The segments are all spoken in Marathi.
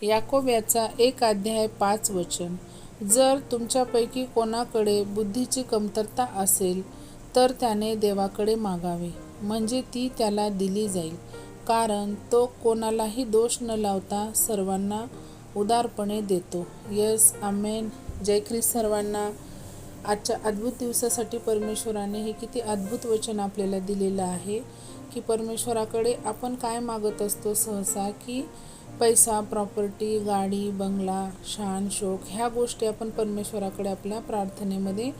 याकोब याचा 1:5 जर तुमच्यापैकी कोणाकडे बुद्धीची कमतरता असेल तर त्याने देवाकडे मागावे, म्हणजे ती त्याला दिली जाईल. कारण तो कोणालाही दोष न लावता सर्वांना उदारपणे देतो. यस, आमेन. जय ख्रिस्त सर्वांना. आजच्या अद्भुत दिवसासाठी परमेश्वराने हे किती अद्भुत वचन आपल्याला दिलेलं आहे की परमेश्वराकडे आपण काय मागत असतो सहसा, की पैसा, प्रॉपर्टी, गाडी, बंगला, शान, शौक, ह्या गोष्टी आपण परमेश्वराकडे आपल्या प्रार्थनेमध्ये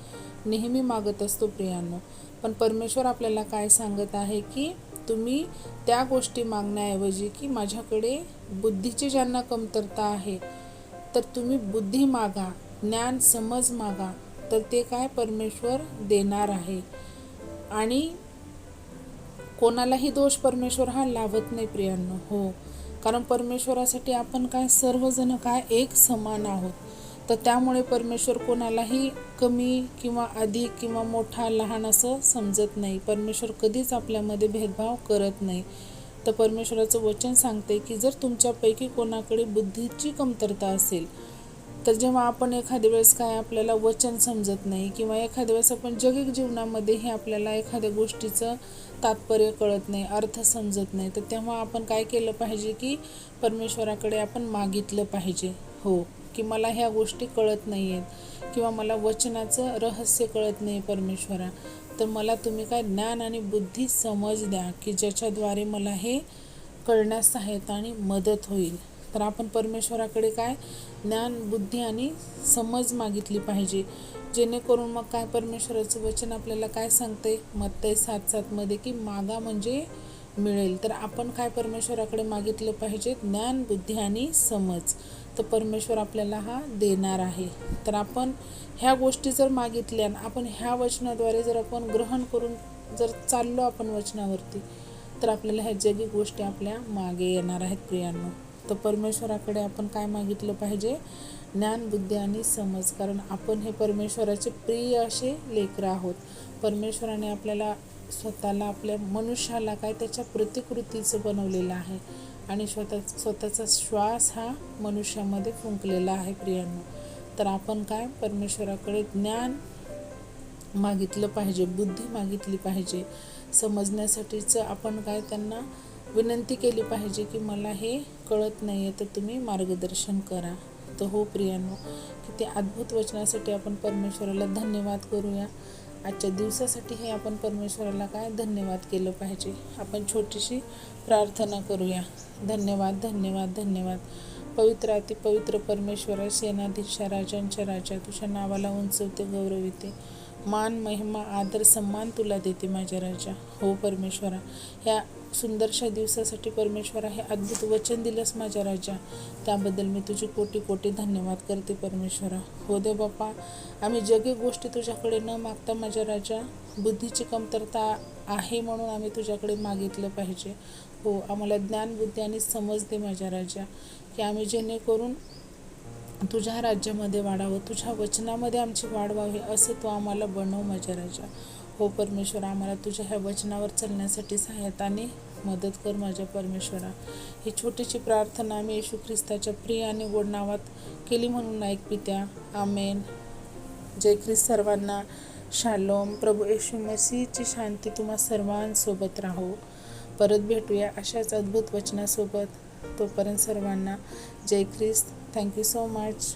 नेहमी मागत असतो प्रियांनो. पण परमेश्वर आपल्याला काय सांगत आहे की तुम्ही त्या गोष्टी मागण्याऐवजी की माझ्याकडे बुद्धीची ज्यांना कमतरता आहे तर तुम्ही बुद्धी मागा, ज्ञान, समज मागा, तर ते काय परमेश्वर देणार आहे. आणि कोणालाही दोष परमेश्वर हा लावत नाही प्रियांनो. हो, कारण परमेश्वरासाठी आपण काय सर्वजण काय एक समान आहोत. तर त्यामुळे परमेश्वर कोणालाही कमी किंवा अधिक किंवा मोठा लहान असं समजत नाही. परमेश्वर कधीच आपल्यामध्ये भेदभाव करत नाही. तर परमेश्वराचं वचन सांगते की जर तुमच्यापैकी कोणाकडे बुद्धीची कमतरता असेल, तर जेव्हा आपण एखाद्या वेळेस काय आपल्याला वचन समजत नाही किंवा एखाद्या वेळेस आपण जगिक जीवनामध्येही आपल्याला एखाद्या गोष्टीचं तात्पर्य कळत नाही, अर्थ समजत नाही, तर तेव्हा आपण काय केलं पाहिजे की परमेश्वराकडे आपण मागितलं पाहिजे. हो, की मला ह्या गोष्टी कळत नाही आहेत किंवा मला वचनाचं रहस्य कळत नाही परमेश्वरा, तर मला तुम्ही काय ज्ञान आणि बुद्धी समज द्या की ज्याच्याद्वारे मला हे कळण्यास सहायता आणि मदत होईल. तर आपण परमेश्वराकडे काय ज्ञान, बुद्धी आणि समज मागितली पाहिजे, जेणेकरून मग काय परमेश्वराचं वचन आपल्याला काय सांगते मत्तई 7:7 की मागा म्हणजे मिळेल. तर आपण काय परमेश्वराकडे मागितलं पाहिजे ज्ञान, बुद्धी आणि समज, तर परमेश्वर आपल्याला हा देणार आहे. तर आपण ह्या गोष्टी जर मागितल्या, आपण ह्या वचनाद्वारे जर आपण ग्रहण करून जर चाललो आपण वचनावरती, तर आपल्याला ह्या जगी गोष्टी आपल्या मागे येणार आहेत प्रियांनो. तर परमेश्वराकडे आपण काय मागितलं पाहिजे ज्ञान, बुद्धी आणि समज, कारण आपण हे परमेश्वराचे प्रिय असे लेकरं आहोत. परमेश्वराने आपल्याला स्वतःला, आपल्या मनुष्याला काय त्याच्या प्रतिकृतीचं बनवलेलं आहे आणि स्वतःचा श्वास हा मनुष्यामध्ये फुंकलेला आहे प्रियांनो. तर आपण काय परमेश्वराकडे ज्ञान मागितलं पाहिजे, बुद्धी मागितली पाहिजे, समजण्यासाठीचं आपण काय त्यांना विनंती केली पाहिजे की मला हे कळत नाही आहे तर तुम्ही मार्गदर्शन करा. तर हो प्रियांनो, किती अद्भुत वचनासाठी आपण परमेश्वराला धन्यवाद करूया. आजच्या दिवसासाठी हे आपण परमेश्वराला काय धन्यवाद केलं पाहिजे. आपण छोटीशी प्रार्थना करूया. धन्यवाद, धन्यवाद, धन्यवाद. पवित्र, अति पवित्र परमेश्वरा, सेनाधीशा, राजांच्या राजा, तुझ्या नावाला उंचवते, गौरविते, मान, महिमा, आदर, सन्मान तुला देते माझ्या राजा. हो परमेश्वरा, ह्या सुंदरशा दिवसासाठी परमेश्वरा हे अद्भुत वचन दिलंस माझ्या राजा, त्याबद्दल मी तुझी कोटी कोटी धन्यवाद करते परमेश्वरा. हो दे बाप्पा, आम्ही जगी गोष्टी तुझ्याकडे न मागता माझ्या राजा बुद्धीची कमतरता आहे म्हणून आम्ही तुझ्याकडे मागितलं पाहिजे. हो, आम्हाला ज्ञान, बुद्धी आणि समज दे माझ्या राजा, की आम्ही जेणेकरून तुझ्या राज्यामध्ये वाढावं, तुझ्या वचनामध्ये आमची वाढ व्हावी असं तू आम्हाला बनव माझ्या राजा. हो परमेश्वरा, आम्हाला तुझ्या ह्या वचनावर चालण्यासाठी सहायताने मदत कर माझ्या परमेश्वरा. ही छोटीशी प्रार्थना आम्ही येशू ख्रिस्ताच्या प्रिय आणि गोड नावात केली म्हणून ऐक पित्या. आमेन. जय ख्रिस्त सर्वांना. शालोम. प्रभू येशू मसीहची शांती तुम्हा सर्वांसोबत राहो. परत भेटूया अशाच अद्भुत वचनासोबत. तोपर्यंत सर्वांना जय ख्रिस्त. Thank you so much.